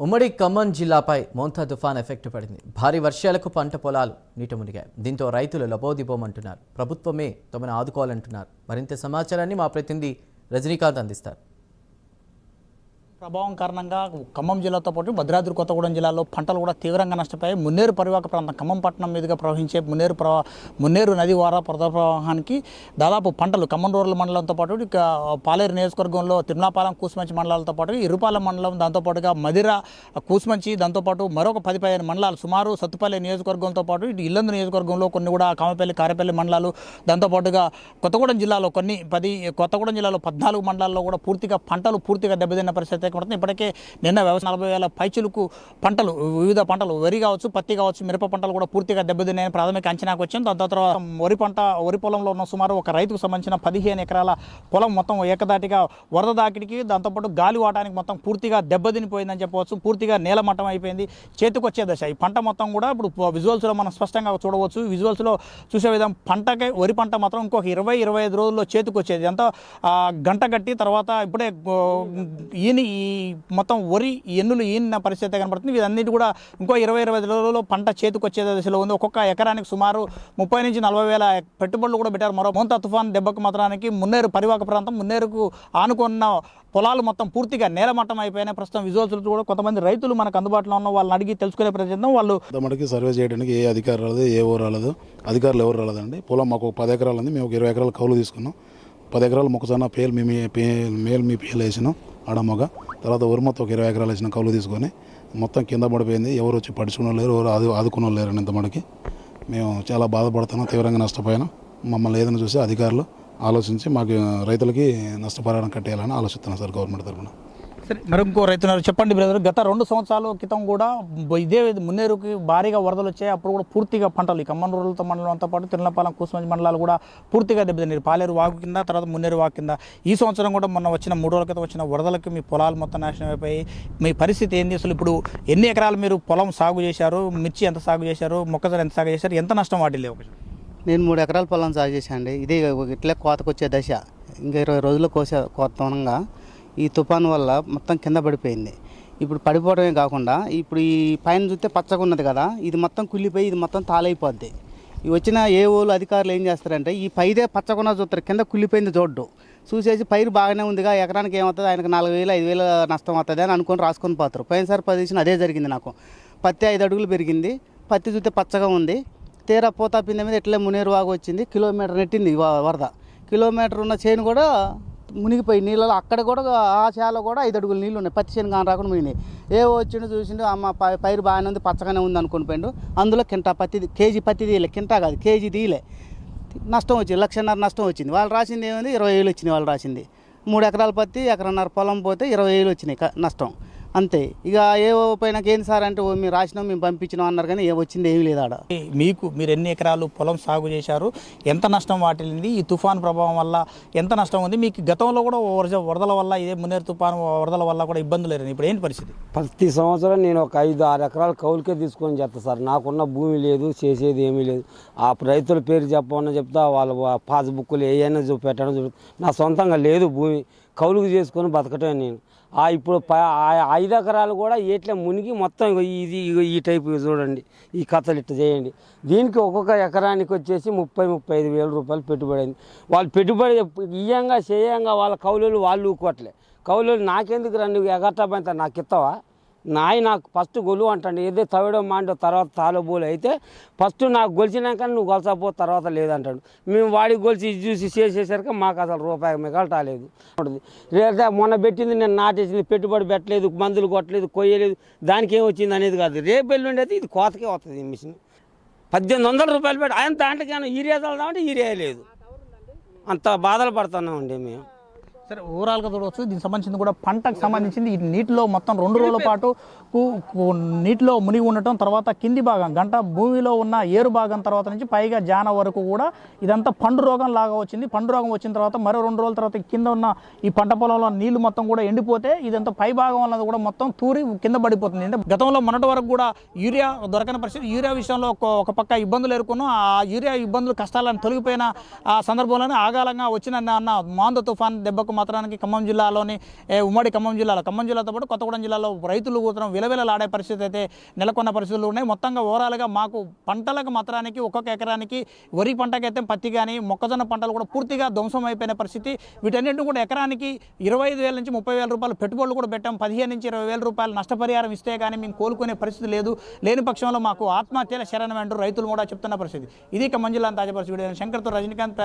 ఉమ్మడి ఖమ్మం జిల్లాపై మోంతా తుఫాన్ ఎఫెక్ట్ పడింది. భారీ వర్షాలకు పంట పొలాలు నీట మునిగాయి. దీంతో రైతులు లబోదిబోమంటున్నారు. ప్రభుత్వమే తమను ఆదుకోవాలంటున్నారు. మరింత సమాచారాన్ని మా ప్రతినిధి రజనీకాంత్ అందిస్తారు. ప్రభావం కారణంగా ఖమ్మం జిల్లాతో పాటు భద్రాద్రి కొత్తగూడెం జిల్లాలో పంటలు కూడా తీవ్రంగా నష్టపోయాయి. మున్నేరు పరివాహక ప్రాంతం ఖమ్మం పట్టణం మీదుగా ప్రవహించే మున్నేరు నది వార ప్రవాహానికి దాదాపు పంటలు ఖమ్మం రూరల్ మండలంతో పాటు ఇక పాలేరు నియోజకవర్గంలో తిరుమలాపాలెం కూసుమంచి మండలాలతో పాటు ఇరుపాలెం మండలం, దాంతోపాటుగా మదిర కూసుమంచి, దాంతోపాటు మరొక 10-15 మండలాలు సుమారు సత్తుపల్లి నియోజకవర్గంతో పాటు ఇటు ఇల్లందు నియోజకవర్గంలో కొన్ని కూడా కామపల్లి, కారేపల్లి మండలాలు, దాంతోపాటుగా కొత్తగూడెం జిల్లాలో కొత్తగూడెం జిల్లాలో 14 మండలాల్లో కూడా పూర్తిగా దెబ్బతిన్న పరిస్థితి. ఇప్పటికే నిన్న వ్యవసాయ 40,000 పైచులకు పంటలు, వివిధ పంటలు, వరి కావచ్చు, పత్తి కావచ్చు, మిరప పంటలు కూడా పూర్తిగా దెబ్బతిన్నాయని ప్రాథమిక అంచనాకు వచ్చింది. దాని తర్వాత వరి పొలంలో ఉన్న సుమారు ఒక రైతుకు సంబంధించిన 15 ఎకరాల పొలం మొత్తం ఏకదాటిగా వరద దాకిడికి, దాంతోపాటు గాలి వాటానికి మొత్తం పూర్తిగా దెబ్బతినిపోయిందని చెప్పవచ్చు. పూర్తిగా నేలమట్టం అయిపోయింది, చేతికి వచ్చే దశ. ఈ పంట మొత్తం కూడా ఇప్పుడు విజువల్స్లో మనం స్పష్టంగా చూడవచ్చు. విజువల్స్లో చూసే విధంగా వరి పంట మాత్రం ఇంకొక 20-25 రోజుల్లో చేతికి వచ్చేది. అంతా గంట గట్టి తర్వాత ఇప్పుడే ఈ మొత్తం వరి ఎన్నులు ఈనిన పరిస్థితి కనబడుతుంది. ఇదన్నిటి కూడా ఇంకో 20-25 రోజుల్లో పంట చేతికి వచ్చే దశలో ఉంది. ఒక్కొక్క ఎకరానికి సుమారు 30,000-40,000 వేల పెట్టుబడులు కూడా పెట్టారు. మరో మోంతా తుఫాన్ దెబ్బకు మాత్రానికి మున్నేరు పరివాహక ప్రాంతం, మున్నేరుకు ఆనుకున్న పొలాలు మొత్తం పూర్తిగా నేలమట్టం అయిపోయినాయి. ప్రస్తుతం విజువల్స్ కూడా కొంతమంది రైతులు మనకు అందుబాటులో ఉన్న వాళ్ళని అడిగి తెలుసుకునే ప్రయత్నం. వాళ్ళు మనకి సర్వే చేయడానికి ఏ అధికారులు రాలేదు, ఏ ఊరు రాలేదు, అధికారులు ఎవరు రాలేదండి. పొలం మాకు 10 ఎకరాలు ఉంది. మేము ఒక 20 ఎకరాలు కౌలు తీసుకున్నాం. 10 ఎకరాలు మొక్కజొన్న మేలు వేసినాం ఆడమొగ. తర్వాత వరి మొత్తం ఒక 20 ఎకరాలు వేసిన కౌలు తీసుకొని మొత్తం కింద పడిపోయింది. ఎవరు వచ్చి పడుచుకున్న లేరు, ఎవరు ఆదుకున్న లేరు. ఇంత మటుకి మేము చాలా బాధపడుతున్నాం, తీవ్రంగా నష్టపోయినాం. మమ్మల్ని ఏదైనా చూసి అధికారులు ఆలోచించి మాకు రైతులకి నష్టపరిహారం కట్టేయాలని ఆలోచిస్తున్నాం సార్ గవర్నమెంట్ తరఫున. సరే, మరి ఇంకో రైతున్నారు, చెప్పండి బ్రదర్. గత 2 సంవత్సరాల క్రితం కూడా ఇదే మున్నేరుకి భారీగా వరదలు వచ్చాయి. అప్పుడు కూడా పూర్తిగా పంటలు ఈ ఖమ్మం రూరల్ మండలంతో పాటు తిరుమలాపాలెం, కూసుమంచి మండలాలు కూడా పూర్తిగా దెబ్బతిన్నారు. పాలేరు వాగు కింద, తర్వాత మున్నేరు వాగు కింద. ఈ సంవత్సరం కూడా మొన్న వచ్చిన 3 రోజుల క్రితం వచ్చిన వరదలకి మీ పొలాలు మొత్తం నాశనం అయిపోయి మీ పరిస్థితి ఏంది? అసలు ఇప్పుడు ఎన్ని ఎకరాలు మీరు పొలం సాగు చేశారు? మిర్చి ఎంత సాగు చేశారు? మొక్కజొన్న ఎంత సాగు చేశారు? ఎంత నష్టం వాటిల్లేవు? నేను 3 ఎకరాల పొలం సాగు చేశాను అండి. ఇదే ఇట్లే కోతకు వచ్చే దశ. ఇంకా 20 రోజుల్లో కోతనంగా ఈ తుఫాను వల్ల మొత్తం కింద పడిపోయింది. ఇప్పుడు పడిపోవడమే కాకుండా ఇప్పుడు ఈ పైన చూస్తే పచ్చగా ఉన్నది కదా, ఇది మొత్తం కుళ్ళిపోయి ఇది మొత్తం తాలైపోద్ది. ఈ వచ్చిన ఏఓలు అధికారులు ఏం చేస్తారంటే ఈ పైదే పచ్చకున్న చూస్తారు, కింద కుళ్ళిపోయింది చూడ్డు చూసేసి పైరు బాగానే ఉందిగా, ఎకరానికి ఏమవుతుంది, ఆయనకు 4,000-5,000 నష్టం అవుతుంది అని అనుకొని రాసుకొని పోతారు. పోయినసారి పొజిషన్ అదే జరిగింది నాకు. పత్తి 5 అడుగులు పెరిగింది, పత్తి చూస్తే పచ్చగా ఉంది. తీరా పోతా పింద మీద ఎట్లే మునేరు వాగు వచ్చింది, కిలోమీటర్ నెట్టింది వరద. కిలోమీటర్ ఉన్న చేను కూడా మునిగిపోయి నీళ్ళలో, అక్కడ కూడా ఆ చేలో కూడా 5 అడుగులు నీళ్ళు ఉన్నాయి. పత్తి చేను కాని రాకుండా మునిగినాయి. వచ్చిండు చూసిండు, అమ్మ పైరు బాగానే ఉంది, పచ్చగానే ఉంది అనుకుని పోయిండు. అందులో కేజీ పత్తి తీయలే, కింటా కాదు కేజీ తీయలే. నష్టం వచ్చింది, 1,50,000 నష్టం వచ్చింది. వాళ్ళు రాసింది ఏమైంది, 20,000 వచ్చినాయి. వాళ్ళు రాసింది 3 ఎకరాల పత్తి, 1.5 పొలం పోతే 20,000 వచ్చినాయి నష్టం అంతే. ఇక పోయినాక ఏంది సార్ అంటే మీరు రాసినాం, మేము పంపించినాం అన్నారు, కానీ వచ్చింది ఏమీ లేదు ఆడ. మీరు ఎన్ని ఎకరాలు పొలం సాగు చేశారు? ఎంత నష్టం వాటిల్లింది? ఈ తుఫాన్ ప్రభావం వల్ల ఎంత నష్టం ఉంది? మీకు గతంలో కూడా వరదల వల్ల, ఇదే మున్నేరు తుఫాను వరదల వల్ల కూడా ఇబ్బందులు లేరు. ఇప్పుడు ఏంటి పరిస్థితి? ప్రతి సంవత్సరం నేను ఒక 5-6 ఎకరాలు కౌలుకే తీసుకొని చేస్తాను సార్. నాకున్న భూమి లేదు, చేసేది ఏమీ లేదు. ఆ రైతుల పేరు చెప్పమని చెప్తా, వాళ్ళ పాస్బుక్లు ఏమైనా చూపెట్టడం నా సొంతంగా లేదు భూమి. కౌలుకు చేసుకొని బతకటమే నేను. ఇప్పుడు 5 ఎకరాలు కూడా ఏట్లా మునిగి మొత్తం ఈ టైపు చూడండి, ఈ కథలు ఇట్లా చేయండి. దీనికి ఒక్కొక్క ఎకరానికి వచ్చేసి 30-35 వేల రూపాయలు పెట్టుబడి అయింది. వాళ్ళు పెట్టుబడి చేయంగా వాళ్ళ కౌలులు వాళ్ళు ఊకోవట్లే. కౌలులు నాకెందుకు రండి, ఎగట్టబంత నాకు ఇస్తావా? నాకు ఫస్ట్ గొలువు అంటాడు. ఏదో తవ్వడం మాండో తర్వాత తాళబోలు అయితే ఫస్ట్ నాకు గొలిచినాక నువ్వు గొలసపో, తర్వాత లేదంటాడు. మేము వాడికి గొలిచి చూసి చేసేసరికి మాకు అసలు రూపాయి మిగలటాలేదు. లేదా మొన్న పెట్టింది నేను నాటేసింది, పెట్టుబడి పెట్టలేదు, మందులు కొట్టలేదు, కొయ్యలేదు, దానికి ఏం వచ్చింది అనేది కాదు. రేపు ఎల్లుండి అయితే ఇది కోతకే వస్తుంది. ఈ మిషన్ 1,800 రూపాయలు పెట్టి ఆయన దాంట్లోకి యూరియా చల్దామంటే యూరియా లేదు. అంత బాధలు పడుతున్నామండి మేము. సరే, ఓవరాల్గా చూడవచ్చు. దీనికి సంబంధించింది కూడా పంటకు సంబంధించింది నీటిలో మొత్తం 2 రోజుల పాటు నీటిలో మునిగి ఉండటం, తర్వాత కింది భాగం గంట భూమిలో ఉన్న ఏరు భాగం తర్వాత నుంచి పైగా జాన వరకు కూడా ఇదంతా పండు రోగం లాగా వచ్చింది. పండు రోగం వచ్చిన తర్వాత మరో 2 రోజుల తర్వాత కింద ఉన్న ఈ పంట పొలంలో నీళ్లు మొత్తం కూడా ఎండిపోతే ఇదంతా పై భాగం అన్నది కూడా మొత్తం తూరి కింద పడిపోతుంది. అంటే గతంలో మొన్నటి వరకు కూడా యూరియా దొరకని పరిస్థితి. యూరియా విషయంలో ఒక పక్క ఇబ్బందులు ఎదుర్కొన్నాం. ఆ యూరియా ఇబ్బందులు కష్టాలను తొలగిపోయిన ఆ సందర్భంలోనే ఆగాలంగా వచ్చిన మోంతా తుఫాన్ దెబ్బకు మాత్రానికి ఖమ్మం జిల్లాలోని ఉమ్మడి ఖమ్మం జిల్లాతో పాటు కొత్తగూడెం జిల్లాలో రైతులు కూతురం విలవిలలాడే పరిస్థితి అయితే నెలకొన్న పరిస్థితులు ఉన్నాయి. మొత్తంగా ఓవరాల్గా మాకు పంటలకు మాత్రానికి ఒక్కొక్క ఎకరానికి వరి పంటకైతే పత్తి కానీ మొక్కజొన్న పంటలు కూడా పూర్తిగా ధ్వంసం అయిపోయిన పరిస్థితి. వీటన్నిటిని కూడా ఎకరానికి 25,000 నుంచి 30,000 రూపాయలు పెట్టుబడులు కూడా పెట్టాం. 15 నుంచి 20,000 రూపాయలు నష్టపరిహారం ఇస్తే కానీ మేము కోలుకునే పరిస్థితి లేదు. లేని పక్షంలో మాకు ఆత్మహత్యల శరణం అంటూ రైతులు కూడా చెప్తున్న పరిస్థితి. ఇది ఖమ్మం జిల్లా తాజా పరిస్థితి. శంకర్తో రజనీకాంత్.